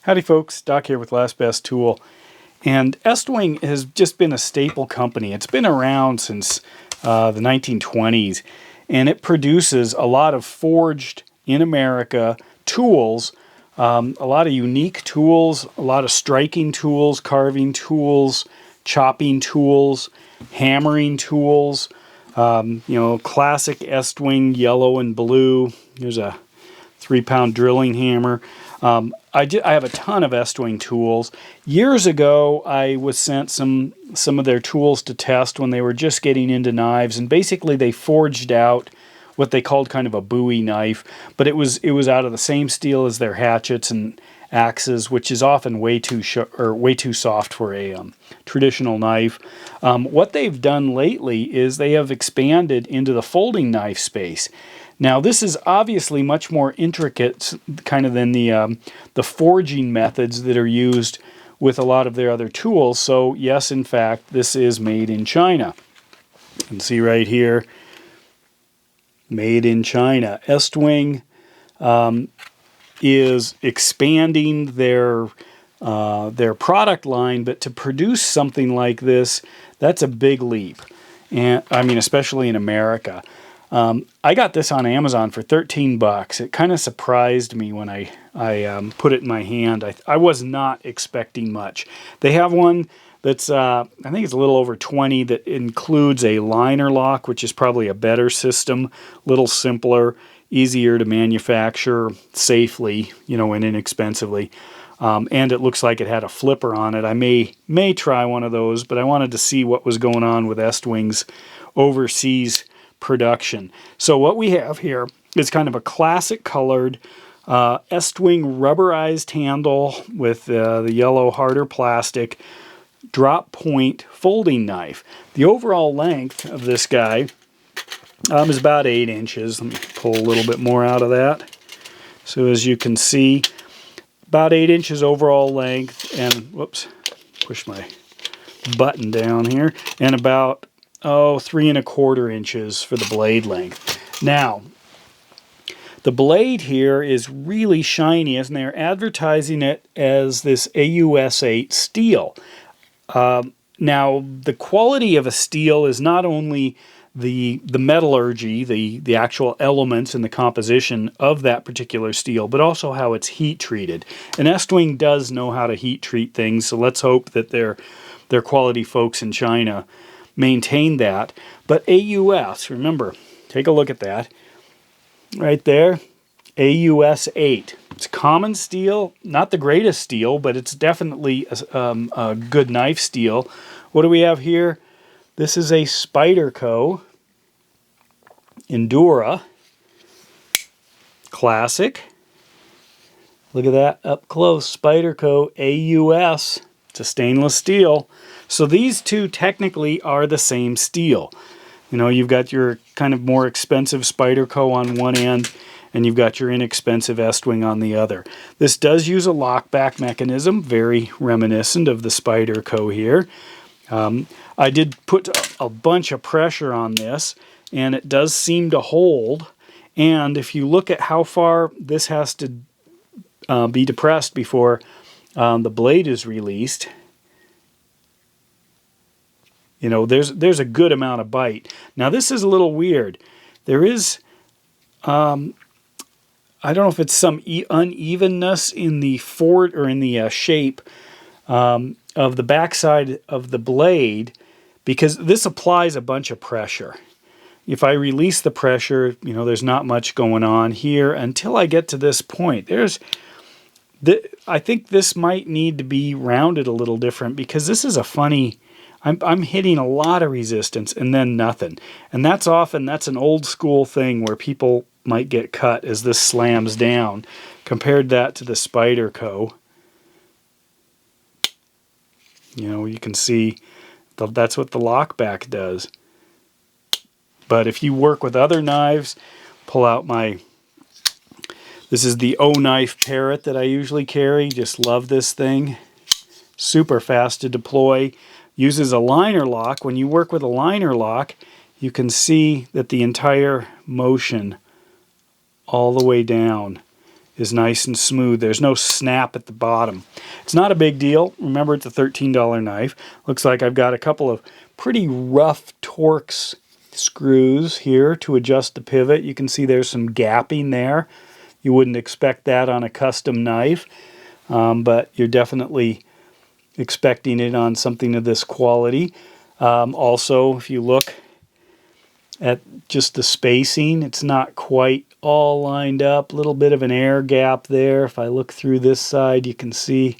Howdy folks, Doc here with Last Best Tool. And Estwing has just been a staple company. It's been around since the 1920s, and it produces a lot of forged in America tools, a lot of unique tools, a lot of striking tools, carving tools, chopping tools, hammering tools, classic Estwing yellow and blue. Here's a 3-pound drilling hammer. I have a ton of Estwing tools. Years ago, I was sent some of their tools to test when they were just getting into knives, and basically they forged out what they called kind of a Bowie knife, but it was out of the same steel as their hatchets and axes, which is often way too soft for a traditional knife. What they've done lately is they have expanded into the folding knife space. Now, this is obviously much more intricate kind of than the forging methods that are used with a lot of their other tools. So, yes, in fact, this is made in China. You can see right here, made in China. Estwing is expanding their product line, but to produce something like this, that's a big leap. And I mean, especially in America. I got this on Amazon for 13 bucks. It kind of surprised me when I put it in my hand. I was not expecting much. They have one that's, I think it's a little over 20, that includes a liner lock, which is probably a better system, a little simpler, easier to manufacture safely, and inexpensively. And it looks like it had a flipper on it. I may try one of those, but I wanted to see what was going on with Estwing's overseas production. So what we have here is kind of a classic colored Estwing rubberized handle with the yellow harder plastic drop point folding knife. The overall length of this guy is about 8 inches. Let me pull a little bit more out of that. So as you can see, about 8 inches overall length, and whoops, push my button down here, and about 3¼ inches for the blade length. Now, the blade here is really shiny, and they're advertising it as this AUS8 steel. Now, the quality of a steel is not only the metallurgy, the actual elements and the composition of that particular steel, but also how it's heat treated. And Estwing does know how to heat treat things, so let's hope that their quality folks in China maintain that. But AUS, remember, take a look at that right there, AUS8. It's common steel, not the greatest steel, but it's definitely a good knife steel. What do we have here? This is a SpyderCo Endura Classic. Look at that up close, SpyderCo AUS. It's a stainless steel. So these two technically are the same steel. You've got your kind of more expensive SpyderCo on one end, and you've got your inexpensive Estwing on the other. This does use a lockback mechanism, very reminiscent of the SpyderCo here. I did put a bunch of pressure on this, and it does seem to hold. And if you look at how far this has to be depressed before the blade is released, there's a good amount of bite. Now this is a little weird. There is, I don't know if it's some unevenness in the shape of the backside of the blade, because this applies a bunch of pressure. If I release the pressure, there's not much going on here until I get to this point. I think this might need to be rounded a little different, because this is a funny. I'm hitting a lot of resistance and then nothing. And that's an old school thing where people might get cut as this slams down. Compared that to the SpyderCo. You can see that's what the lockback does. But if you work with other knives, pull out this is the O-knife Parrot that I usually carry. Just love this thing. Super fast to deploy. Uses a liner lock. When you work with a liner lock, you can see that the entire motion all the way down is nice and smooth. There's no snap at the bottom. It's not a big deal. Remember, it's a $13 knife. Looks like I've got a couple of pretty rough Torx screws here to adjust the pivot. You can see there's some gapping there. You wouldn't expect that on a custom knife, but you're definitely expecting it on something of this quality. Also, if you look at just the spacing, it's not quite all lined up. A little bit of an air gap there. If I look through this side, you can see,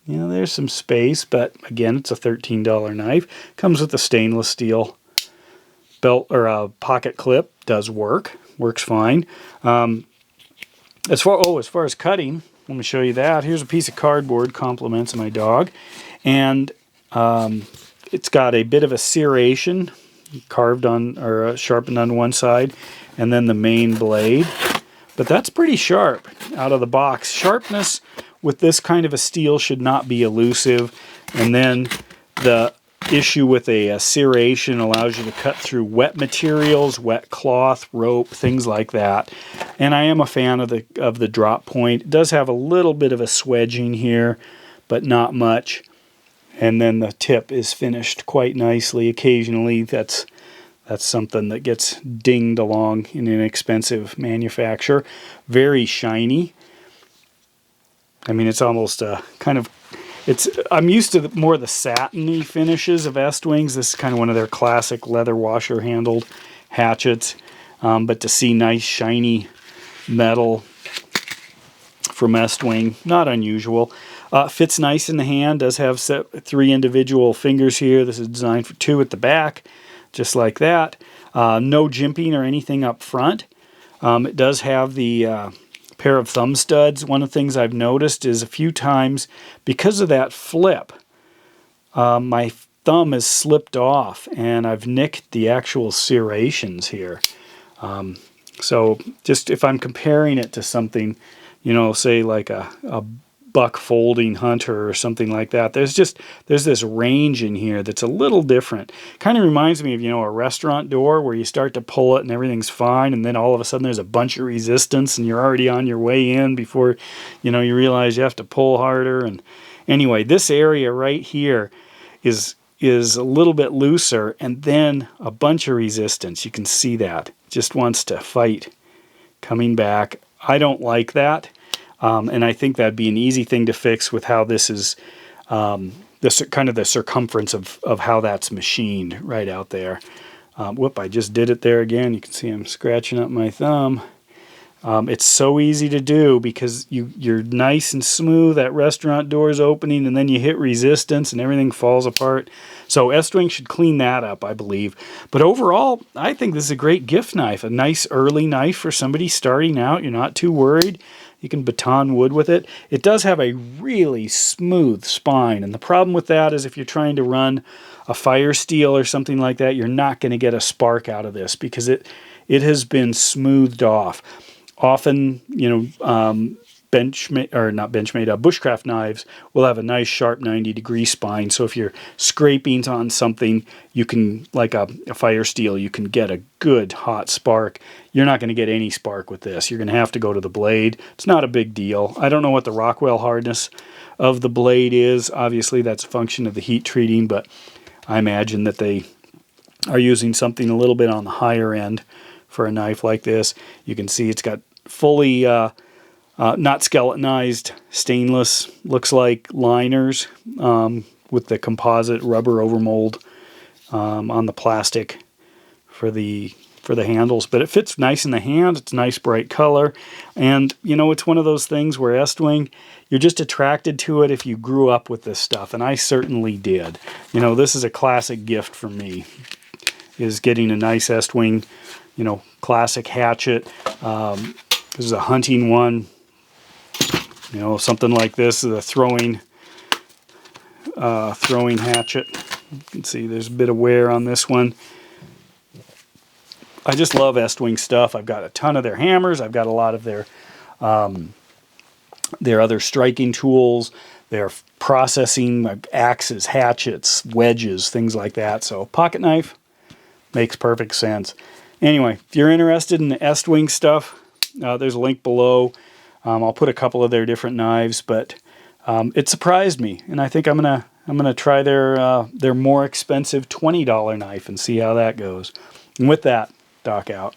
you know, there's some space, but again, it's a $13 knife. Comes with a stainless steel belt or a pocket clip. Does works fine. As far as cutting, let me show you that. Here's a piece of cardboard, compliments my dog, and it's got a bit of a serration carved on or sharpened on one side, and then the main blade. But that's pretty sharp out of the box. Sharpness with this kind of a steel should not be elusive, and then the issue with a serration allows you to cut through wet materials, wet cloth, rope, things like that. And I am a fan of the drop point. It does have a little bit of a swedging here, but not much. And then the tip is finished quite nicely. Occasionally that's something that gets dinged along in an expensive manufacture. Very shiny. I mean, it's almost a kind of, I'm used to more the satiny finishes of Estwings. This is kind of one of their classic leather washer handled hatchets. But to see nice shiny metal from Estwing, not unusual. Fits nice in the hand. Does have 3 individual fingers here. This is designed for 2 at the back, just like that. No jimping or anything up front. It does have the pair of thumb studs. One of the things I've noticed is a few times, because of that flip, my thumb has slipped off and I've nicked the actual serrations here. So just if I'm comparing it to something, you know, say like a buck folding hunter or something like that, there's this range in here that's a little different. Kind of reminds me of, you know, a restaurant door where you start to pull it and everything's fine, and then all of a sudden there's a bunch of resistance and you're already on your way in before, you know, you realize you have to pull harder. And anyway, this area right here is a little bit looser, and then a bunch of resistance. You can see that. Just wants to fight coming back. I don't like that. And I think that'd be an easy thing to fix with how this is, kind of the circumference of how that's machined right out there. Whoop, I just did it there again. You can see I'm scratching up my thumb. It's so easy to do because you're nice and smooth. That restaurant door is opening, and then you hit resistance and everything falls apart. So Estwing should clean that up, I believe. But overall, I think this is a great gift knife. A nice early knife for somebody starting out. You're not too worried. You can baton wood with it. It does have a really smooth spine, and the problem with that is if you're trying to run a fire steel or something like that, you're not going to get a spark out of this because it has been smoothed off. Often, you know, bushcraft knives will have a nice sharp 90-degree spine. So if you're scraping on something, you can, like a fire steel, you can get a good hot spark. You're not going to get any spark with this. You're going to have to go to the blade. It's not a big deal. I don't know what the Rockwell hardness of the blade is. Obviously, that's a function of the heat treating, but I imagine that they are using something a little bit on the higher end for a knife like this. You can see it's got fully not skeletonized stainless, looks like liners with the composite rubber overmold on the plastic for the handles. But it fits nice in the hand. It's a nice bright color, and you know, it's one of those things where Estwing, you're just attracted to it if you grew up with this stuff, and I certainly did. You know, this is a classic gift for me, is getting a nice Estwing, you know, classic hatchet. This is a hunting one. You know, something like this is a throwing hatchet. You can see there's a bit of wear on this one. I just love Estwing stuff. I've got a ton of their hammers. I've got a lot of their other striking tools, their processing axes, hatchets, wedges, things like that. So pocket knife makes perfect sense. Anyway, if you're interested in the Estwing stuff, There's a link below. I'll put a couple of their different knives, but it surprised me, and I think I'm gonna try their more expensive $20 knife and see how that goes. And with that, Doc out.